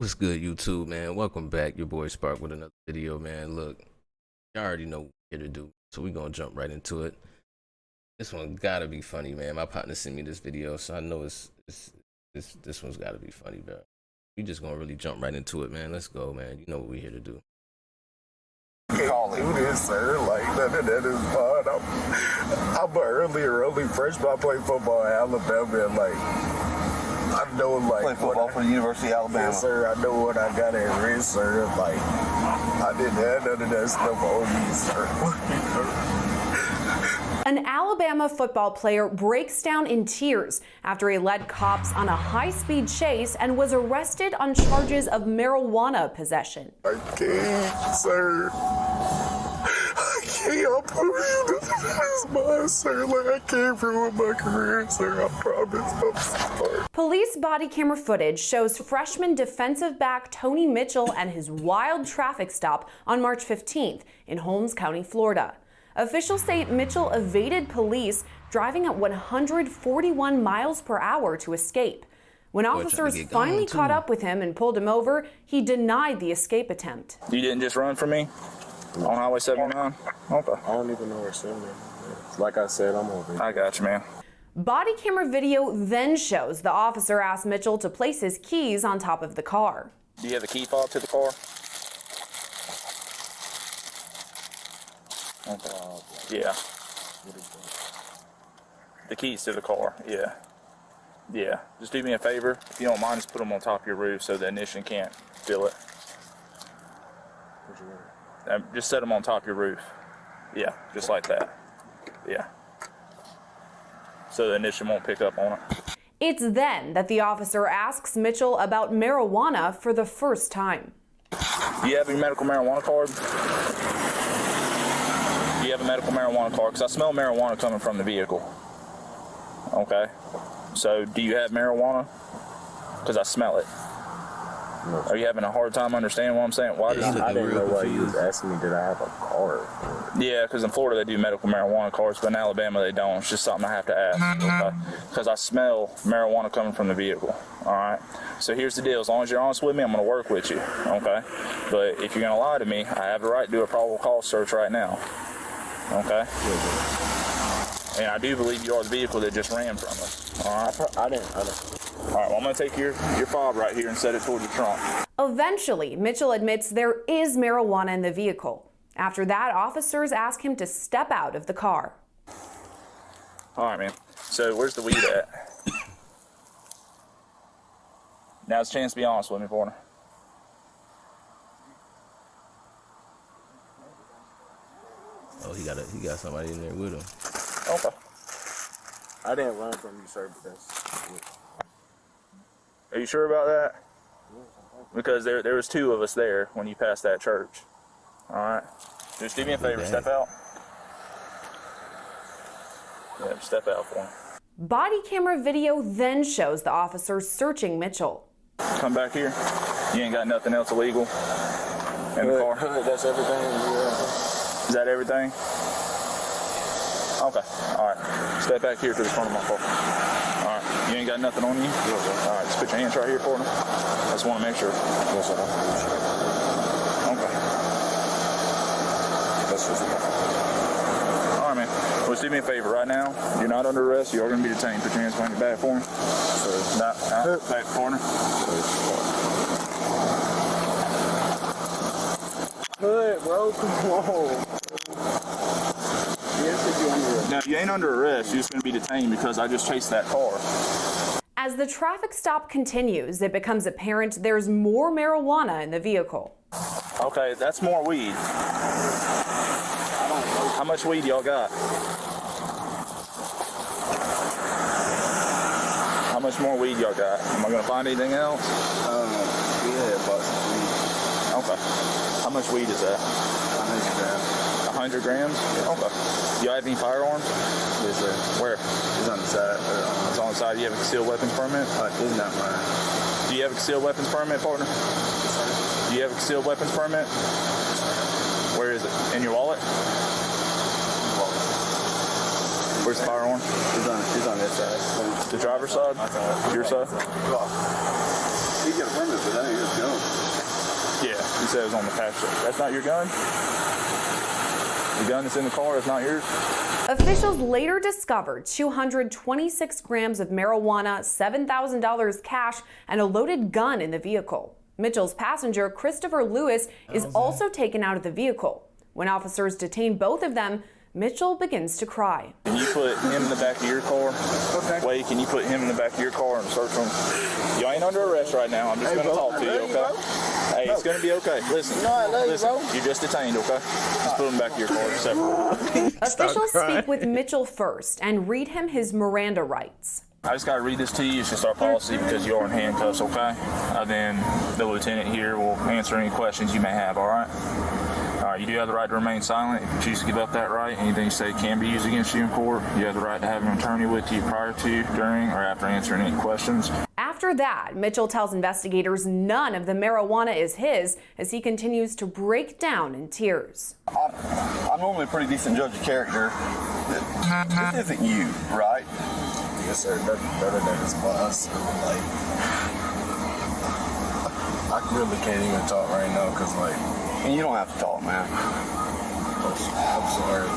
What's good, YouTube, man? Welcome back. Your boy Spark with another video, man. Look, y'all already know what we're here to do, so we're gonna jump right into it. This one gotta be funny, man. My partner sent me this video, so I know this one's gotta be funny, bro. We just gonna really jump right into it, man. Let's go, man. You know what we're here to do. Can't do this, sir. Like, that is fun. I'm an early freshman. I played football in Alabama, and like, I know, like, play football for the University of Alabama. Yes, sir. I know what I got at risk, sir. Like, I didn't have none of that stuff on me, sir. An Alabama football player breaks down in tears after he led cops on a high-speed chase and was arrested on charges of marijuana possession. I can't, sir. I can't believe this is mine, sir. Like, I can't ruin my career, sir. I promise. I'm sorry. Police body camera footage shows freshman defensive back Tony Mitchell and his wild traffic stop on March 15th in Holmes County, Florida. Officials say Mitchell evaded police, driving at 141 miles per hour to escape. When officers finally caught up with him and pulled him over, he denied the escape attempt. You didn't just run from me on Highway 79? Okay. I don't even know where 79 is. Like I said, I'm over here. I got you, man. Body camera video then shows the officer asked Mitchell to place his keys on top of the car. Do you have the key fob to the car? Okay. Yeah. The keys to the car, yeah. Yeah. Just do me a favor. If you don't mind, just put them on top of your roof so the ignition can't feel it. Just set them on top of your roof. Yeah, just like that. Yeah. So the ignition won't pick up on it. It's then that the officer asks Mitchell about marijuana for the first time. Do you have your medical marijuana card? Do you have a medical marijuana card? Because I smell marijuana coming from the vehicle. Okay. So do you have marijuana? Because I smell it. No. Are you having a hard time understanding what I'm saying? Why does I didn't know why you was asking me, did I have a card? Yeah, because in Florida they do medical marijuana cards, but in Alabama they don't. It's just something I have to ask. Okay? Because I smell marijuana coming from the vehicle. All right. So here's the deal. As long as you're honest with me, I'm going to work with you. Okay. But if you're going to lie to me, I have the right to do a probable cause search right now. Okay. And I do believe you are the vehicle that just ran from us. All right. I didn't. All right. Well, I'm going to take your fob right here and set it toward your trunk. Eventually, Mitchell admits there is marijuana in the vehicle. After that, officers ask him to step out of the car. All right, man. So where's the weed at? Now's a chance to be honest with me, partner. Oh, he got somebody in there with him. Okay. I didn't run from you, sir, but that's... Are you sure about that? Because there was two of us there when you passed that church. All right. Just do me a favor. Step out. Yeah, step out for me. Body camera video then shows the officers searching Mitchell. Come back here. You ain't got nothing else illegal in the car? That's everything. Is that everything? Okay. All right. Step back here to the front of my car. All right. You ain't got nothing on you? All right. Just put your hands right here for me. I just want to make sure. Yes, sir. Okay. That's just All right, man. Well, just do me a favor. Right now, you're not under arrest. You are going to be detained. Put your hands behind your back for me. Back corner. Good, bro. Come on. No, you ain't under arrest. You're just going to be detained because I just chased that car. As the traffic stop continues, it becomes apparent there's more marijuana in the vehicle. Okay, that's more weed. How much weed y'all got? How much more weed y'all got? Am I going to find anything else? Yeah, possibly. Okay. How much weed is that? 100 grams. 100 grams? Yeah. Okay. Do y'all have any firearms? Yes, sir. Where? It's on the side. It's on the side. Do you have a concealed weapons permit? It's not mine. Do you have a concealed weapons permit, partner? Do you have a concealed weapons permit? Where is it? In your wallet? Where's the firearm? It's on this side. The driver's side? Your side? He got a permit, but that ain't his gun. said it was on the passenger. That's not your gun? The gun that's in the car is not yours? Officials later discovered 226 grams of marijuana, $7,000 cash, and a loaded gun in the vehicle. Mitchell's passenger, Christopher Lewis, is also taken out of the vehicle. When officers detain both of them, Mitchell begins to cry. Can you put him in the back of your car? Okay. Wait, can you put him in the back of your car and search him? You ain't under arrest right now. I'm just going to talk to you, okay? Hey, it's going to be okay. Listen, you're just detained, okay? Just put him back in your car separately. Officials speak with Mitchell first and read him his Miranda rights. I just got to read this to you. It's just our policy because you are in handcuffs, okay? And then the lieutenant here will answer any questions you may have, all right? All right, you do have the right to remain silent. If you choose to give up that right, anything you say can be used against you in court. You have the right to have an attorney with you prior to, during, or after answering any questions. After that, Mitchell tells investigators none of the marijuana is his as he continues to break down in tears. I'm normally a pretty decent judge of character. This isn't you, right? Yes, sir. None of that is us. Like, I really can't even talk right now because, like, And you don't have to talk, man. I'm sorry.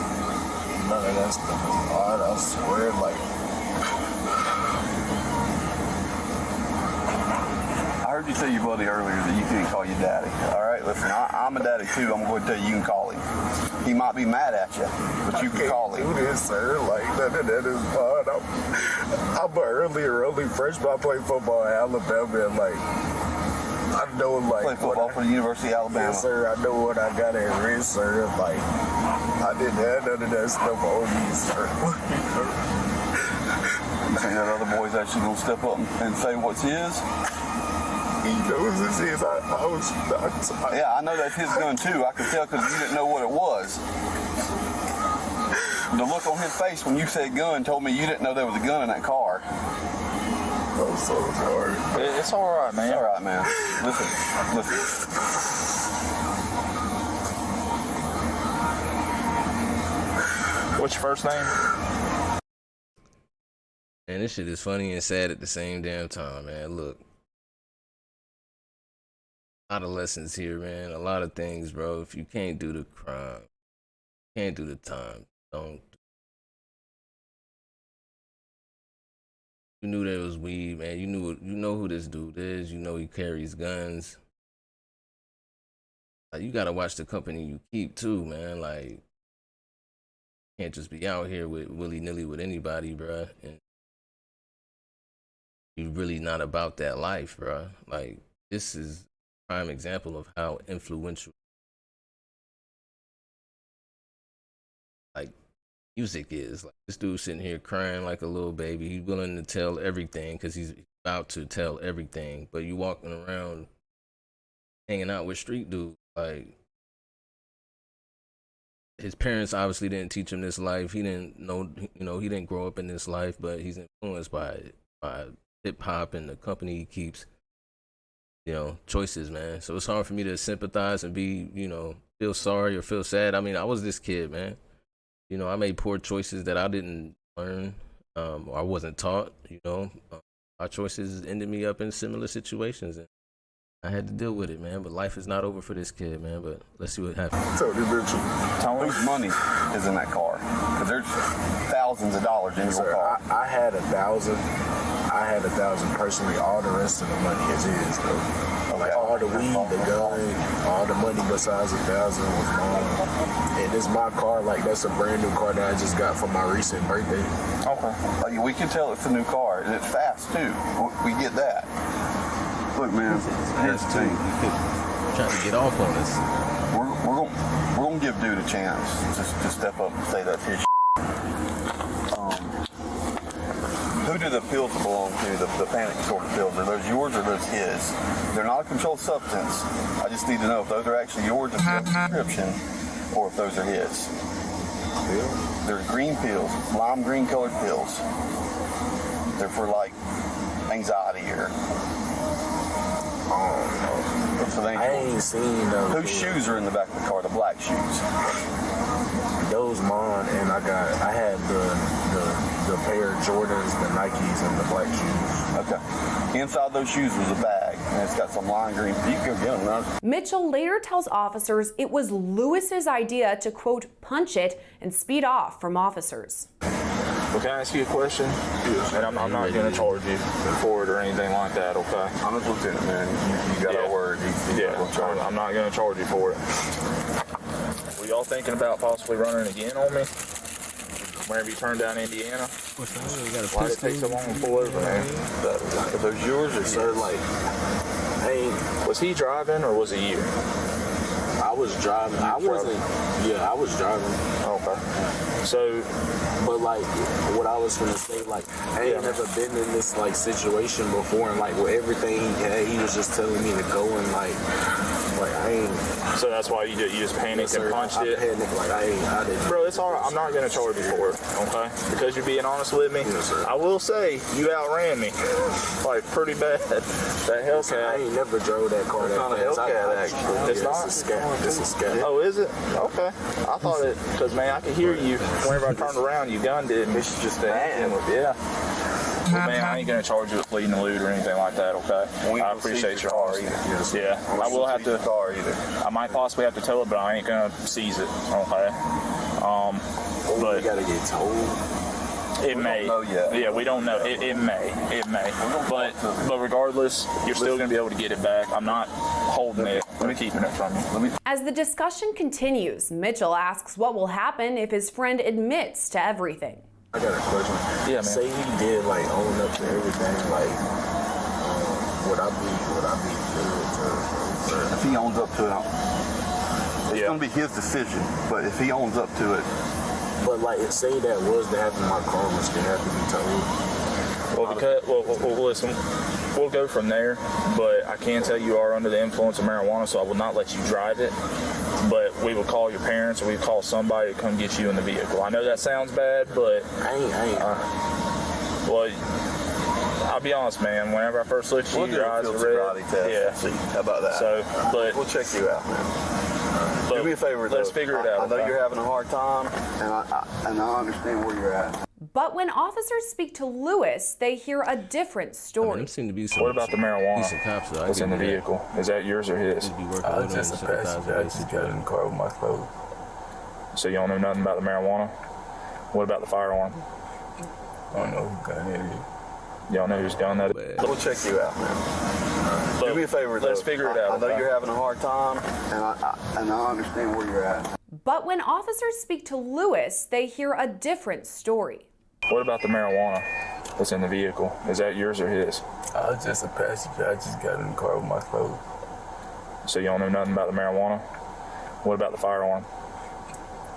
None of that stuff is odd. I swear, like. I heard you tell your buddy earlier that you couldn't call you daddy. All right, listen, I'm a daddy too. I'm going to tell you, you can call him. He might be mad at you, but you can call him. Do this, sir. Like, none of that is odd. I'm an early freshman. I played football in Alabama, and, like, I know, like, Play football for the University of Alabama. Yes, sir. I know what I got at risk, sir. Like, I didn't have none of that stuff on me, sir. You think that other boy's actually going to step up and say what's his? He knows it's his. Yeah, I know that's his gun too. I could tell because you didn't know what it was. The look on his face when you said gun told me you didn't know there was a gun in that car. I'm so sorry. It's all right, man. It's all right, man. Listen. What's your first name? Man, this shit is funny and sad at the same damn time, man. Look. A lot of lessons here, man. A lot of things, bro. If you can't do the crime, can't do the time, don't. You knew there was weed, man. You know who this dude is. You know he carries guns. Like, you gotta watch the company you keep too, man. Like, you can't just be out here with willy-nilly with anybody, bro. And you're really not about that life, bro. Like, this is prime example of how influential like music is. Like, this dude sitting here crying like a little baby. He's willing to tell everything because he's about to tell everything. But you walking around hanging out with street dudes. Like, his parents obviously didn't teach him this life. He didn't know, he didn't grow up in this life, but he's influenced by hip hop and the company he keeps. Choices, man. So it's hard for me to sympathize and be, feel sorry or feel sad. I mean, I was this kid, man. I made poor choices that I didn't learn, or I wasn't taught, My choices ended me up in similar situations, and I had to deal with it, man. But life is not over for this kid, man. But let's see what happens. Tony Mitchell. Whose money is in that car? Because there's thousands of dollars in your car. I had $1,000 personally. All the rest of the money is his, though. Like, all the weed, the gun, all the money besides $1,000 was mine. And it's my car. Like, that's a brand new car that I just got for my recent birthday. Okay. Like, we can tell it's a new car, and it's fast too. We get that. Look, man, here's the thing. Trying to get off on us. We're gonna give dude a chance to step up and say that's his. Who do the pills belong to? The panic disorder pills? Are those yours or are those his? They're not a controlled substance. I just need to know if those are actually yours in the prescription, or if those are his. Pills? They're green pills, lime green colored pills. They're for like anxiety or. I ain't seen those. Whose shoes are in the back of the car? The black shoes. Those mine, and I had the pair of Jordans, the Nikes, and the black shoes. Okay. Inside those shoes was a bag. and it's got some lime green. You can go get them, man. Mitchell later tells officers it was Lewis's idea to, quote, punch it and speed off from officers. Well, can I ask you a question? And I'm not going to charge you for it or anything like that, okay? I'm a lieutenant, man. You got our word. I'm not going to charge you for it. Were y'all thinking about possibly running again on me? Whenever you turn down Indiana? Why did it take so long to pull over, man? Are those yours or Sir, like, hey, Was he driving or was it you? I was driving. I wasn't. Yeah, I was driving. Okay. So, But like, what I was gonna say, like, I ain't never been in this like situation before, and like with everything he had, he was just telling me to go and like I ain't. so that's why you just panicked and punched I it? panicked, like I didn't. Bro, it's all right. I'm not going to charge you for it, okay? Because you're being honest with me. Yes, sir. I will say, you outran me. Like, pretty bad. That I Hellcat. ain't never drove that car that not a fast. Hellcat, actually. It's not? It's a scat. It's a scat. Oh, is it? Okay. I thought it, because, man, I could hear you. Whenever I turned around, you gunned it. And This is just the hand. yeah. Well, man, I ain't going to charge you with fleeing the loot or anything like that, okay? I appreciate your car honesty. either. Yeah, I will have to. Car either. I might possibly have to tow it, but I ain't going to seize it, okay? We But gotta get told. it may. don't know yet. Yeah, we don't know. It may. But regardless, you're still going to be able to get it back. I'm not holding it. I'm keeping it from you. As the discussion continues, Mitchell asks what will happen if his friend admits to everything. I got a question. Yeah, man. Say he did like own up to everything. Like, would I be good to? If he owns up to it, it's going to be his decision. But if he owns up to it, But like, if say that was to happen, my car would still have to be towed. Well, listen, we'll go from there, but I can tell you are under the influence of marijuana, so I will not let you drive it. But we will call your parents, or we call somebody to come get you in the vehicle. I know that sounds bad, but I ain't. well, I'll be honest, man. Whenever I first looked at we'll you, do your a eyes field were red. sobriety test. Yeah. See, how about that? So, but we'll check you out, man. Do me a favor, though. let's figure it out. I know okay? you're having a hard time, and I understand where you're at. But when officers speak to Lewis, they hear a different I mean, story. them seem to be some. What about the marijuana Decent cops, though. I that's give in the you that. vehicle? Is that yours or his? Be working I with was them just a and sympathize passenger. I with just them. got in the car with my clothes. So you don't know nothing about the marijuana? What about the firearm? I don't know who got it. Y'all know whose gun that is? But We'll check you out, man. But Do me a favor, though. let's figure it out. I know okay? you're having a hard time, and I understand where you're at. But when officers speak to Lewis, they hear a different story. What about the marijuana that's in the vehicle? Is that yours or his? I was just a passenger. I just got in the car with my clothes. So you don't know nothing about the marijuana? What about the firearm?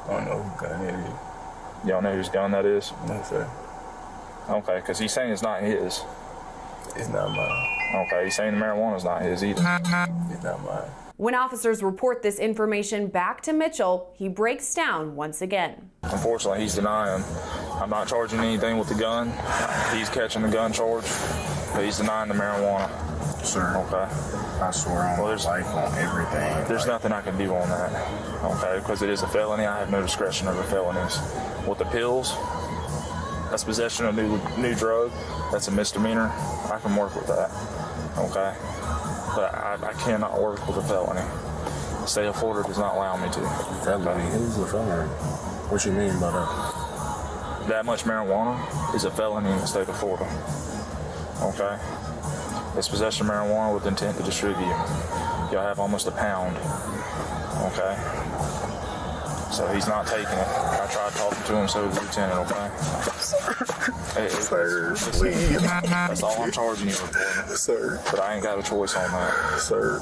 I don't know who got it. Y'all know whose gun that is? No, sir. Okay, because he's saying it's not his. It's not mine. Okay, he's saying the marijuana's not his either. It's not mine. When officers report this information back to Mitchell, he breaks down once again. Unfortunately, he's denying. I'm not charging anything with the gun. He's catching the gun charge, but he's denying the marijuana. Sir, Okay. I swear on Well, my life, on everything. There's nothing I can do on that, okay? Because it is a felony. I have no discretion over felonies. With the pills, that's possession of new drug. That's a misdemeanor. I can work with that, okay? But I cannot work with a felony. The state of Florida does not allow me to. Felony? Who's a felony? What you mean by that? That much marijuana is a felony in the state of Florida, okay? It's possession of marijuana with intent to distribute. Y'all have almost a pound, okay? So he's not taking it. I tried talking to him, so the lieutenant, okay? Sir, please. That's all I'm charging you for. Sir, But I ain't got a choice on that. sir.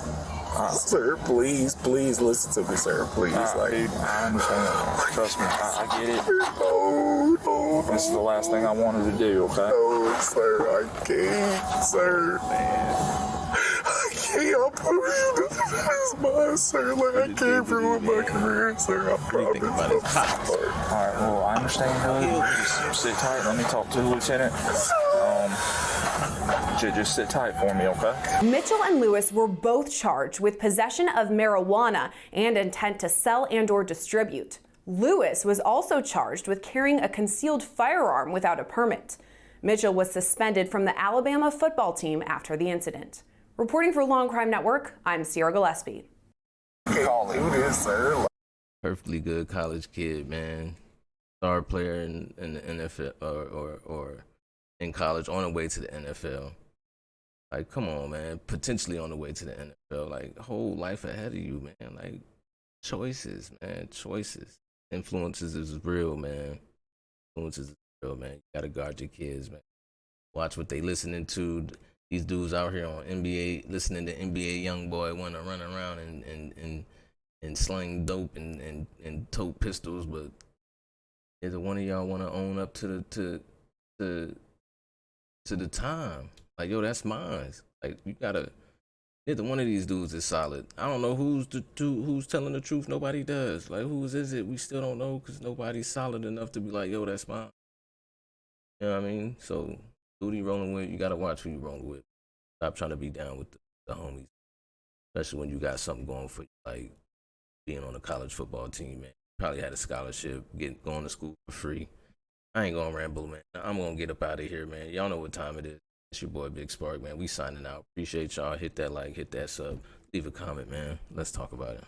Sir, please listen to me, sir. Please, Dude, I understand. Trust me, I get it. No, This is the last thing I wanted to do, okay? no, sir, I can't, sir. I can't. I promise you, this is mine, sir. Like, I can't ruin my career, sir. I What do you think about his promise. cops? Alright, well, I understand, Doug. Just sit tight. Let me talk to the lieutenant. Just sit tight for me, okay? Mitchell and Lewis were both charged with possession of marijuana and intent to sell and/or distribute. Lewis was also charged with carrying a concealed firearm without a permit. Mitchell was suspended from the Alabama football team after the incident. Reporting for Law and Crime Network, I'm Sierra Gillespie. Can't do this, sir. Perfectly good college kid, man. Star player in the NFL or in college on the way to the NFL. Like, come on, man. Potentially on the way to the NFL. Like, whole life ahead of you, man. Like, choices, man. Choices. Influences is real, man. Influences is real, man. You gotta guard your kids, man. Watch what they listening to. These dudes out here on NBA, listening to NBA YoungBoy, want to run around and sling dope and tote pistols, but either one of y'all want to own up to the time. Like, yo, that's mine. Like, you gotta. Neither one of these dudes is solid. I don't know who's telling the truth. Nobody does. Like, whose is it? We still don't know because nobody's solid enough to be like, yo, that's mine. You know what I mean? So, who you rolling with? You gotta watch who you rolling with. Stop trying to be down with the homies, especially when you got something going for you, like being on a college football team, man. Probably had a scholarship, going to school for free. I ain't gonna ramble, man. I'm gonna get up out of here, man. Y'all know what time it is. It's your boy Big Spark, man. We signing out. Appreciate y'all. Hit that like, hit that sub, leave a comment, man. Let's talk about it.